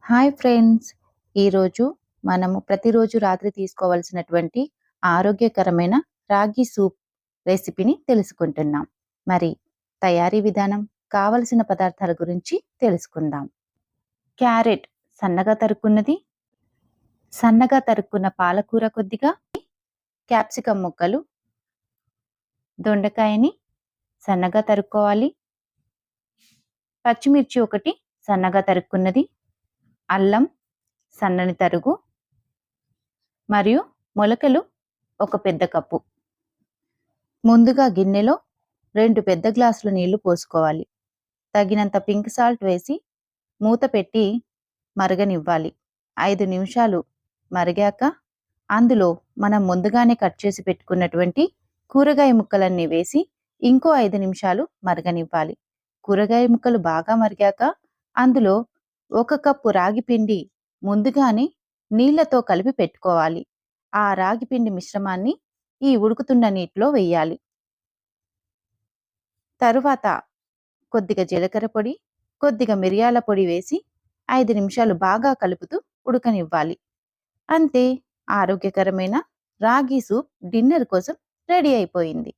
Hi friends! ఈరోజు మనము ప్రతిరోజు రాత్రి తీసుకోవాల్సినటువంటి ఆరోగ్యకరమైన రాగి సూప్ రెసిపీని తెలుసుకుంటున్నాం. మరి తయారీ విధానం, కావలసిన పదార్థాల గురించి తెలుసుకుందాం. క్యారెట్ సన్నగా తరుక్కున్నది, సన్నగా తరుక్కున్న పాలకూర కొద్దిగా, క్యాప్సికం ముక్కలు, దొండకాయని సన్నగా తరుక్కోవాలి, పచ్చిమిర్చి ఒకటి సన్నగా తరుక్కున్నది, అల్లం సన్నని తరుగు మరియు మొలకలు ఒక పెద్ద కప్పు. ముందుగా గిన్నెలో 2 పెద్ద గ్లాసుల నీళ్లు పోసుకోవాలి. తగినంత పింక్ సాల్ట్ వేసి మూత పెట్టి మరగనివ్వాలి. 5 నిమిషాలు మరిగాక అందులో మనం ముందుగానే కట్ చేసి పెట్టుకున్నటువంటి కూరగాయ ముక్కలన్నీ వేసి ఇంకో 5 నిమిషాలు మరగనివ్వాలి. కూరగాయ ముక్కలు బాగా మరిగాక అందులో 1 కప్పు రాగి పిండి ముందుగానే నీళ్లతో కలిపి పెట్టుకోవాలి. ఆ రాగి పిండి మిశ్రమాన్ని ఈ ఉడుకుతున్న నీటిలో వేయాలి. తరువాత కొద్దిగా జీలకర్ర పొడి, కొద్దిగా మిరియాల పొడి వేసి 5 నిమిషాలు బాగా కలుపుతూ ఉడకనివ్వాలి. అంతే, ఆరోగ్యకరమైన రాగి సూప్ డిన్నర్ కోసం రెడీ అయిపోయింది.